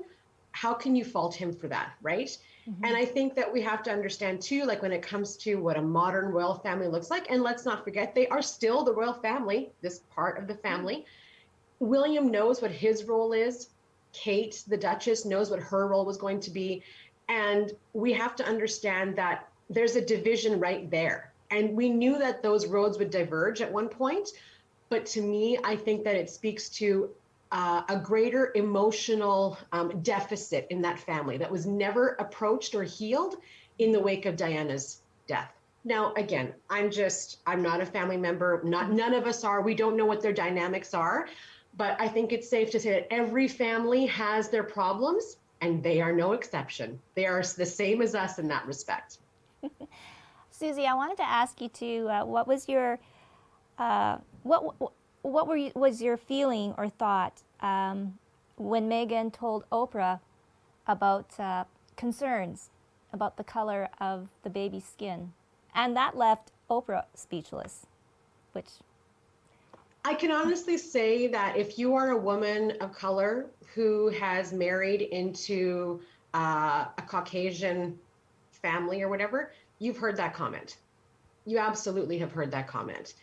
how can you fault him for that, right? And I think that we have to understand too, like when it comes to what a modern royal family looks like, and let's not forget, they are still the royal family, this part of the family. William knows what his role is. Kate, the Duchess, knows what her role was going to be. And we have to understand that there's a division right there. And we knew that those roads would diverge at one point. But to me, I think that it speaks to a greater emotional deficit in that family that was never approached or healed in the wake of Diana's death. Now, again, I'm not a family member. None of us are. We don't know what their dynamics are. But I think it's safe to say that every family has their problems, and they are no exception. They are the same as us in that respect. Susie, I wanted to ask you too, what was your was your feeling or thought when Meaghan told Oprah about concerns about the color of the baby's skin? And that left Oprah speechless, which... I can honestly say that if you are a woman of color who has married into a Caucasian family or whatever, you've heard that comment. You absolutely have heard that comment.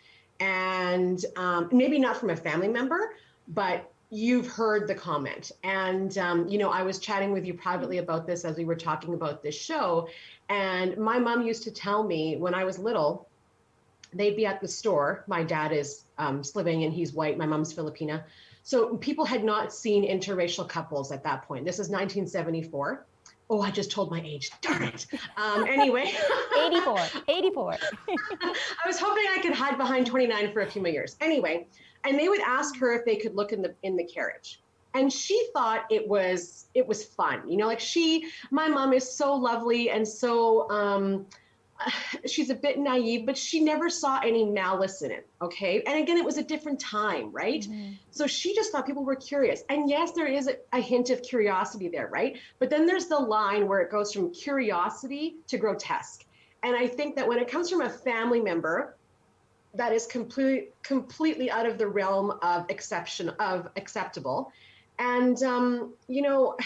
And maybe not from a family member, but you've heard the comment. And, you know, I was chatting with you privately about this as we were talking about this show. And my mom used to tell me when I was little, they'd be at the store. My dad is Slovenian, he's white, my mom's Filipina. So people had not seen interracial couples at that point. This is 1974. Oh, I just told my age, darn it. Anyway. 84. I was hoping I could hide behind 29 for a few more years. Anyway, and they would ask her if they could look in the carriage. And she thought it was fun. You know, like my mom is so lovely and so, she's a bit naive, but she never saw any malice in it, okay? And again, it was a different time, right? So she just thought people were curious. And yes, there is a hint of curiosity there, right? But then there's the line where it goes from curiosity to grotesque. And I think that when it comes from a family member, that is completely out of the realm of acceptable. And, you know,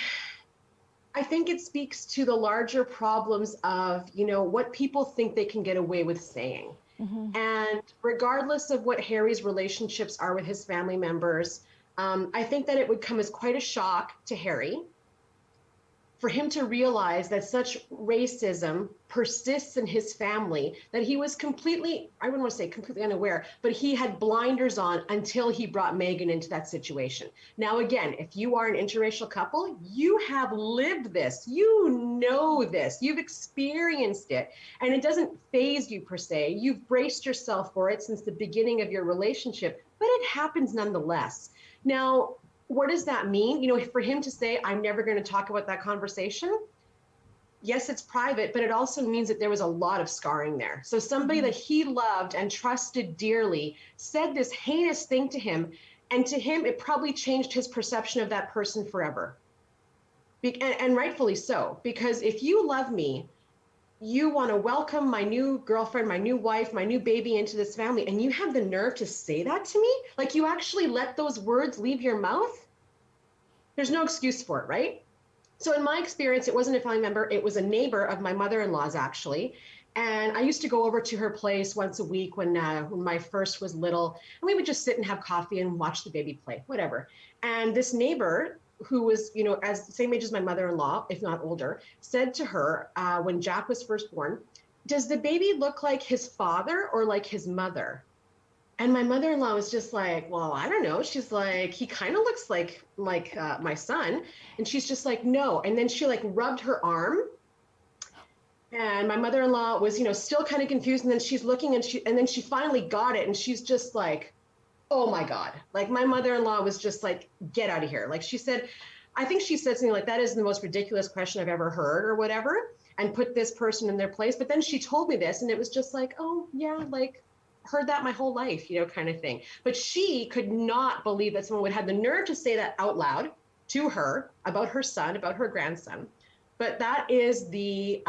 I think it speaks to the larger problems of, you know, what people think they can get away with saying. And regardless of what Harry's relationships are with his family members, I think that it would come as quite a shock to Harry for him to realize that such racism persists in his family, that he was completely, I wouldn't want to say completely unaware, but he had blinders on until he brought Meaghan into that situation. Now, again, if you are an interracial couple, you have lived this, you know this, you've experienced it, and it doesn't faze you per se. You've braced yourself for it since the beginning of your relationship, but it happens nonetheless. Now, what does that mean? You know, for him to say, I'm never going to talk about that conversation. Yes, it's private, but it also means that there was a lot of scarring there. So somebody that he loved and trusted dearly said this heinous thing to him. And to him, it probably changed his perception of that person forever. And rightfully so, because if you love me, you want to welcome my new girlfriend, my new wife, my new baby into this family, and you have the nerve to say that to me? Like you actually let those words leave your mouth? There's no excuse for it, right? So in my experience, it wasn't a family member, it was a neighbor of my mother-in-law's actually. And I used to go over to her place once a week when my first was little, and we would just sit and have coffee and watch the baby play, whatever. And this neighbor who was, as the same age as my mother-in-law, if not older, said to her when Jack was first born, "Does the baby look like his father or like his mother?" And my mother-in-law was just like, "Well, I don't know." She's like, "He kind of looks like my son." And she's just like, "No." And then she like rubbed her arm. And my mother-in-law was, still kind of confused. And then she's looking and then she finally got it. And she's just like, "Oh my God." Like my mother-in-law was just like, "Get out of here." Like she said, I think she said something like, "That is the most ridiculous question I've ever heard," or whatever, and put this person in their place. But then she told me this and it was just like, "Oh yeah, like heard that my whole life," kind of thing. But she could not believe that someone would have the nerve to say that out loud to her about her son, about her grandson. But that is the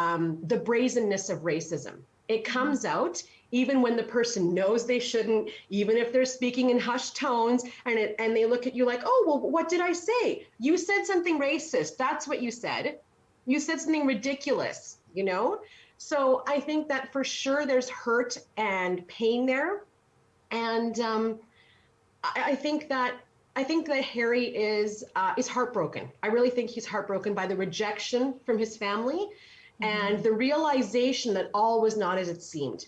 brazenness of racism. It comes out even when the person knows they shouldn't, even if they're speaking in hushed tones, and they look at you like, "Oh, well, what did I say? You said something racist. That's what you said. You said something ridiculous," So I think that for sure there's hurt and pain there. And I think that Harry is heartbroken. I really think he's heartbroken by the rejection from his family and the realization that all was not as it seemed.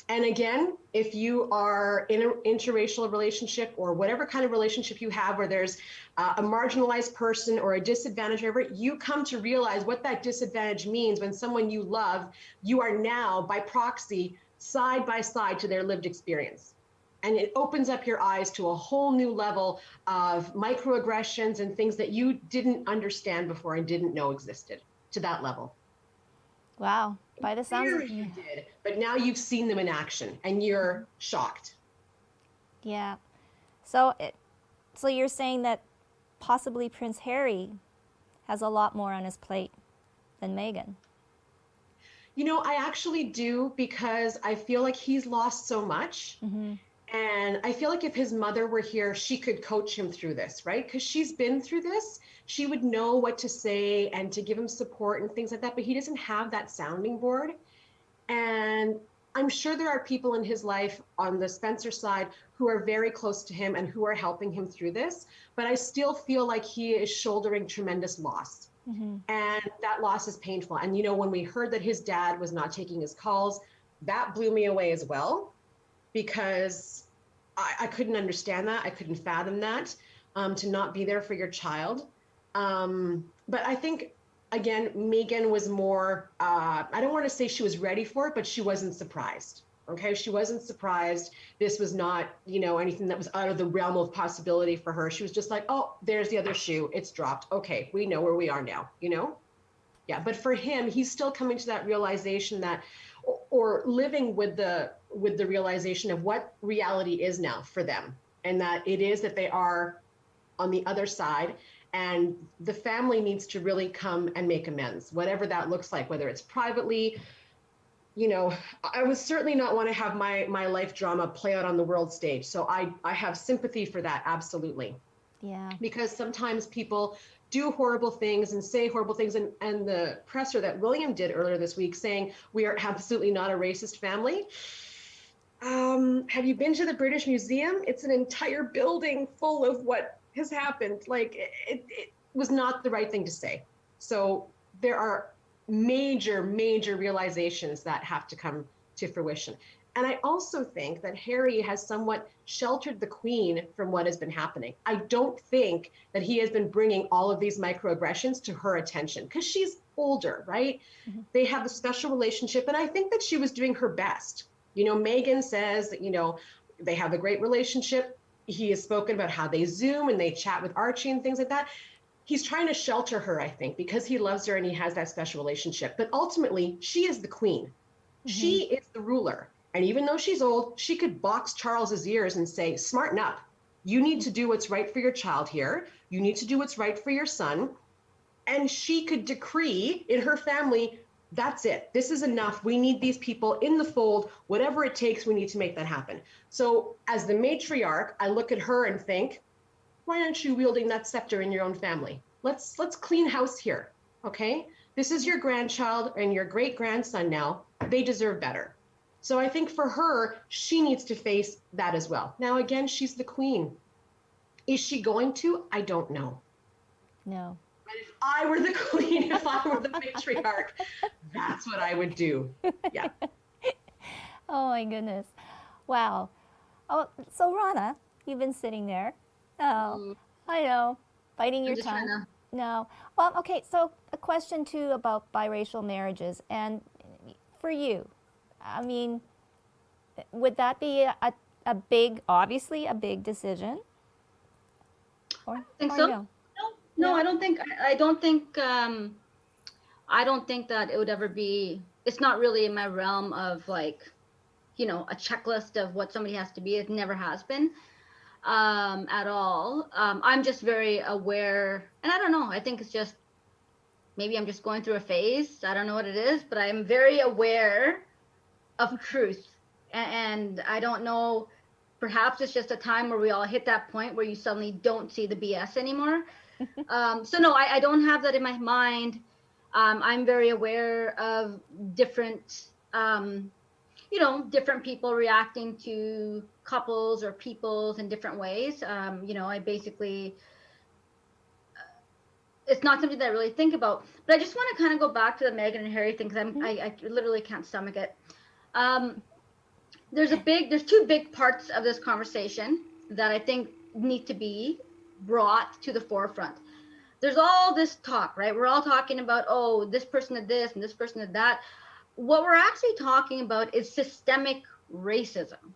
And again, if you are in an interracial relationship or whatever kind of relationship you have where there's a marginalized person or a disadvantaged member, you come to realize what that disadvantage means when someone you love, you are now by proxy side by side to their lived experience. And it opens up your eyes to a whole new level of microaggressions and things that you didn't understand before and didn't know existed to that level. Wow. By the sounds of you did, but now you've seen them in action and you're shocked. Yeah. So you're saying that possibly Prince Harry has a lot more on his plate than Meaghan. I actually do, because I feel like he's lost so much. And I feel like if his mother were here, she could coach him through this, right? Because she's been through this. She would know what to say and to give him support and things like that. But he doesn't have that sounding board. And I'm sure there are people in his life on the Spencer side who are very close to him and who are helping him through this. But I still feel like he is shouldering tremendous loss. And that loss is painful. And, when we heard that his dad was not taking his calls, that blew me away as well, because I couldn't understand that. I couldn't fathom that, to not be there for your child. But I think, again, Meaghan was more, I don't want to say she was ready for it, but she wasn't surprised. Okay, she wasn't surprised. This was not, anything that was out of the realm of possibility for her. She was just like, "Oh, there's the other shoe. It's dropped. Okay, we know where we are now," Yeah, but for him, he's still coming to that realization that, or living with the realization of what reality is now for them, and that it is that they are on the other side, and the family needs to really come and make amends, whatever that looks like, whether it's privately. I would certainly not want to have my life drama play out on the world stage. So I have sympathy for that, absolutely. Yeah. Because sometimes people do horrible things and say horrible things. And the presser that William did earlier this week saying we are absolutely not a racist family. Have you been to the British Museum? It's an entire building full of what has happened. Like it was not the right thing to say. So there are major realizations that have to come to fruition. And I also think that Harry has somewhat sheltered the Queen from what has been happening. I don't think that he has been bringing all of these microaggressions to her attention, because she's older, right? They have a special relationship, and I think that she was doing her best. Meaghan says that, they have a great relationship. He has spoken about how they Zoom and they chat with Archie and things like that. He's trying to shelter her, I think, because he loves her and he has that special relationship. But ultimately, she is the queen. She is the ruler. And even though she's old, she could box Charles's ears and say, "Smarten up. You need to do what's right for your child here. You need to do what's right for your son." And she could decree in her family, "That's it. This is enough. We need these people in the fold. Whatever it takes, we need to make that happen." So as the matriarch, I look at her and think, why aren't you wielding that scepter in your own family? Let's clean house here, okay? This is your grandchild and your great grandson now. They deserve better. So I think for her, she needs to face that as well. Now, again, she's the queen. Is she going to? I don't know. No. But if I were the queen, if I were the matriarch, that's what I would do. Yeah. Oh my goodness. Wow. Oh, so Rana, you've been sitting there. Oh, I know, biting your just tongue. trying No. Well, okay, so a question too about biracial marriages. And for you, I mean, would that be a big, obviously a big decision? Or, think or so. no? No, Yeah. I don't think I don't think that it would ever be. It's not really in my realm of like, a checklist of what somebody has to be. It never has been, at all. I'm just very aware, and I don't know. I think it's just maybe I'm just going through a phase. I don't know what it is, but I'm very aware of truth, and I don't know. Perhaps it's just a time where we all hit that point where you suddenly don't see the BS anymore. So no, I don't have that in my mind. I'm very aware of different, different people reacting to couples or peoples in different ways. I basically, it's not something that I really think about. But I just want to kind of go back to the Meaghan and Harry thing because I literally can't stomach it. There's two big parts of this conversation that I think need to be brought to the forefront. There's all this talk, right? We're all talking about, oh, this person did this and this person did that. What we're actually talking about is systemic racism,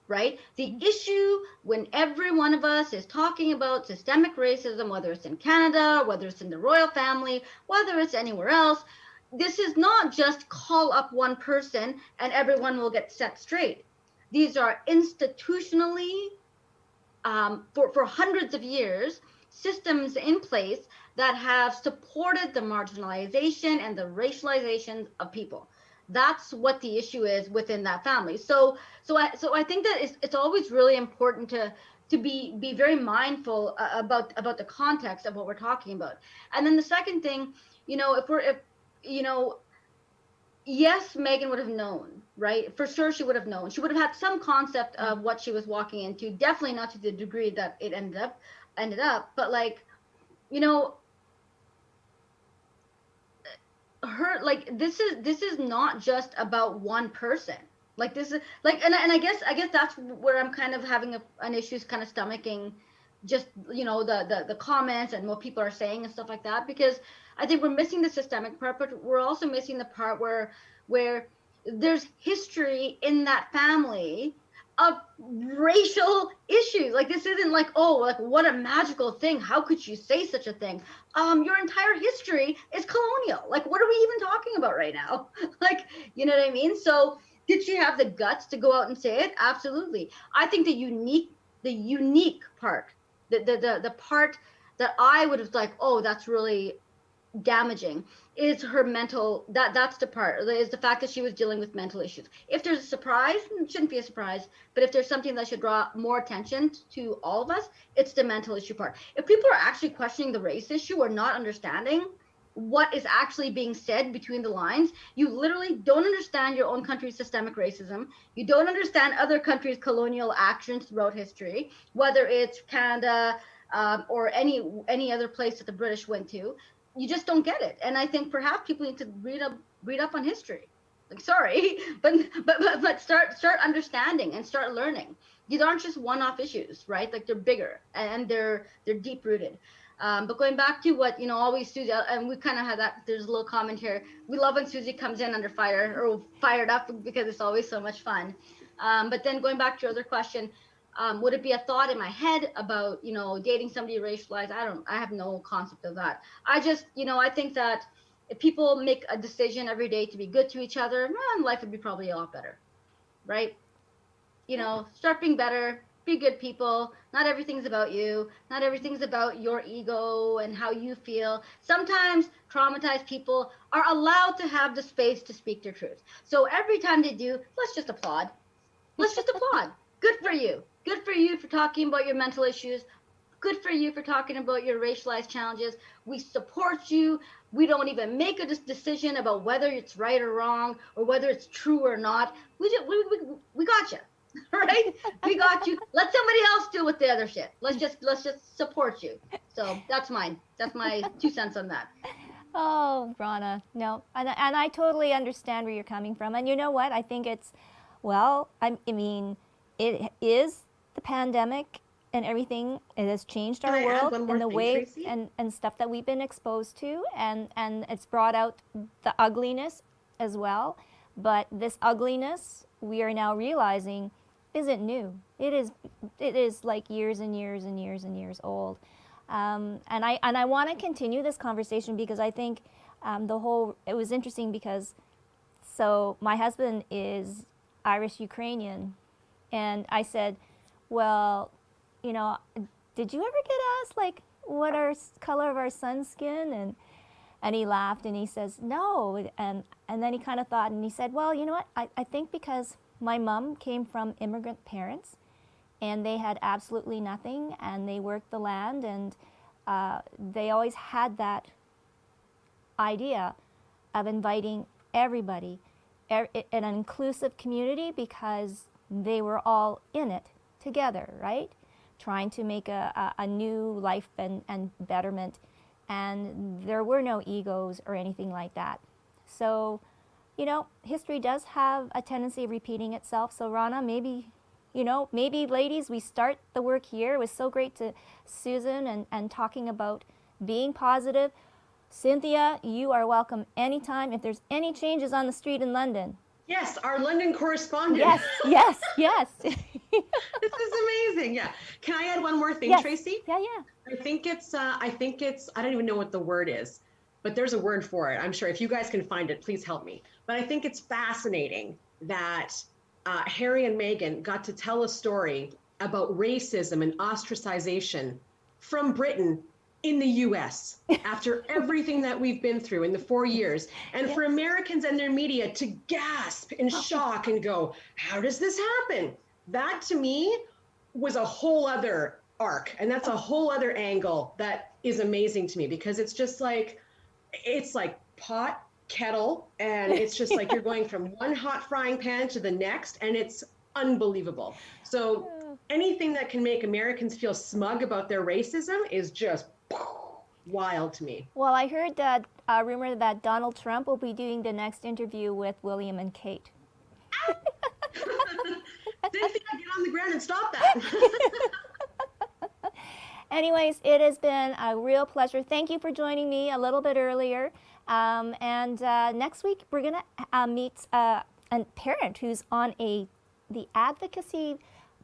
right? The issue when every one of us is talking about systemic racism, whether it's in Canada, whether it's in the royal family, whether it's anywhere else, this is not just call up one person and everyone will get set straight. These are institutionally, for hundreds of years, systems in place that have supported the marginalization and the racialization of people. That's what the issue is within that family. So I think that it's always really important to be very mindful about the context of what we're talking about. And then the second thing, yes, Meaghan would have known, right? For sure, she would have known. She would have had some concept of what she was walking into. Definitely not to the degree that it ended up. But her, like, this is not just about one person. Like, this is like, and I guess that's where I'm kind of having an issue, kind of stomaching just the comments and what people are saying and stuff like that, because I think we're missing the systemic part, but we're also missing the part where there's history in that family of racial issues. Like, this isn't like, oh, like, what a magical thing, how could you say such a thing? Your entire history is colonial. Like, what are we even talking about right now? Like, you know what I mean? So did she have the guts to go out and say it? Absolutely. I think the unique part, the part that I would have like, oh, that's really damaging, is her mental, that's the part, is the fact that she was dealing with mental issues. If there's a surprise, it shouldn't be a surprise, but if there's something that should draw more attention to all of us, it's the mental issue part. If people are actually questioning the race issue or not understanding what is actually being said between the lines, you literally don't understand your own country's systemic racism. You don't understand other countries' colonial actions throughout history, whether it's Canada or any other place that the British went to. You just don't get it. And I think perhaps people need to read up on history. Like, sorry, but start understanding and start learning. These aren't just one-off issues, right? Like, they're bigger and they're deep rooted. But going back to what, always Susie, and we kind of had that, there's a little comment here. We love when Susie comes in under fire or fired up because it's always so much fun. But then going back to your other question, would it be a thought in my head about, dating somebody racialized? I have no concept of that. I just, I think that if people make a decision every day to be good to each other, man, life would be probably a lot better, right? Start being better, be good people. Not everything's about you. Not everything's about your ego and how you feel. Sometimes traumatized people are allowed to have the space to speak their truth. So every time they do, let's just applaud. Let's just applaud. Good for you. Good for you for talking about your mental issues. Good for you for talking about your racialized challenges. We support you. We don't even make a decision about whether it's right or wrong or whether it's true or not. We got you, right? We got you. Let somebody else deal with the other shit. Let's just support you. So that's mine. That's my 2 cents on that. Oh, Rana, no, and I totally understand where you're coming from. And you know what? I think it's, well, I mean, it is the pandemic and everything. It has changed Can our I add world one more and the thing, way Tracy? and stuff that we've been exposed to, and it's brought out the ugliness as well. But this ugliness, we are now realizing, isn't new. It is like years and years and years and years old. And I want to continue this conversation because I think it was interesting because, so my husband is Irish Ukrainian, and I said, well, you know, did you ever get asked like what our color of our son's skin? And he laughed and he says, no. And then he kind of thought and he said, well, you know what? I think because my mom came from immigrant parents and they had absolutely nothing and they worked the land, and they always had that idea of inviting everybody in an inclusive community because they were all in it together, right? Trying to make a new life and betterment, and there were no egos or anything like that. So, you know, history does have a tendency of repeating itself. So Rana, maybe, you know, maybe ladies, we start the work here. It was so great to Susan and talking about being positive. Cynthia, you are welcome anytime. If there's any changes on the street in London. Yes, our London correspondent. Yes, yes, yes. This is amazing. Yeah. Can I add one more thing, Yes. Tracy? Yeah, yeah. I think it's, I don't even know what the word is, but there's a word for it. I'm sure if you guys can find it, please help me. But I think it's fascinating that Harry and Meghan got to tell a story about racism and ostracization from Britain in the US after everything that we've been through in the 4 years. And for Americans and their media to gasp in shock and go, how does this happen? That to me was a whole other arc. And that's a whole other angle that is amazing to me, because it's just like, it's like pot, kettle, and it's just like you're going from one hot frying pan to the next, and it's unbelievable. So anything that can make Americans feel smug about their racism is just wild to me. Well, I heard that rumor that Donald Trump will be doing the next interview with William and Kate. Didn't think I'd get on the ground and stop that. Anyways, it has been a real pleasure. Thank you for joining me a little bit earlier. And next week, we're going to meet a parent who's on the advocacy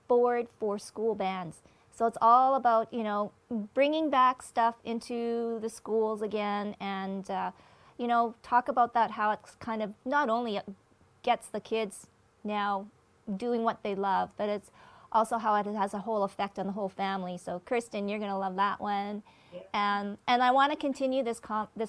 board for school bands. So it's all about, you know, bringing back stuff into the schools again, and, you know, talk about that, how it's kind of not only gets the kids now doing what they love, but it's also how it has a whole effect on the whole family. So Kirsten, you're going to love that one. Yeah. And I want to continue this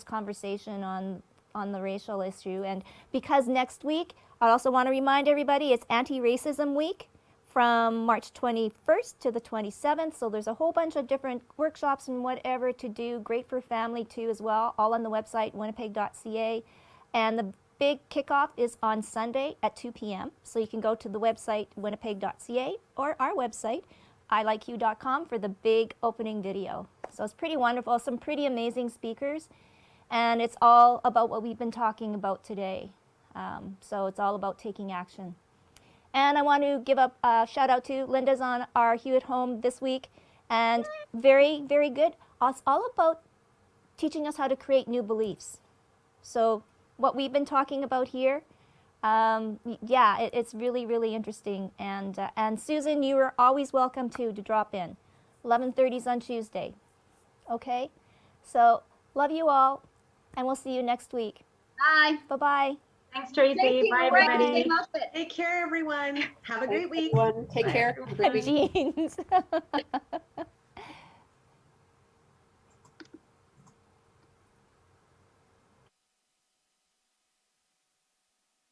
conversation on the racial issue. And because next week, I also want to remind everybody it's Anti-Racism Week from March 21st to the 27th. So there's a whole bunch of different workshops and whatever to do. Great for family too as well, all on the website, winnipeg.ca. And the big kickoff is on Sunday at 2 p.m. So you can go to the website, winnipeg.ca, or our website, ilikeyou.com, for the big opening video. So it's pretty wonderful, some pretty amazing speakers. And it's all about what we've been talking about today. So it's all about taking action. And I want to give a shout out to Linda's on our Hewitt home this week. And very, very good. It's all about teaching us how to create new beliefs. So what we've been talking about here, yeah, it's really, really interesting. And Susan, you are always welcome to drop in. 11:30 on Tuesday. Okay? So love you all, and we'll see you next week. Bye. Bye-bye. Thanks, Tracy. Thank you. Bye, We're wearing the everybody. same outfit. Take care, everyone. Have a great week. Everyone, take care. Have a great week. Jeans.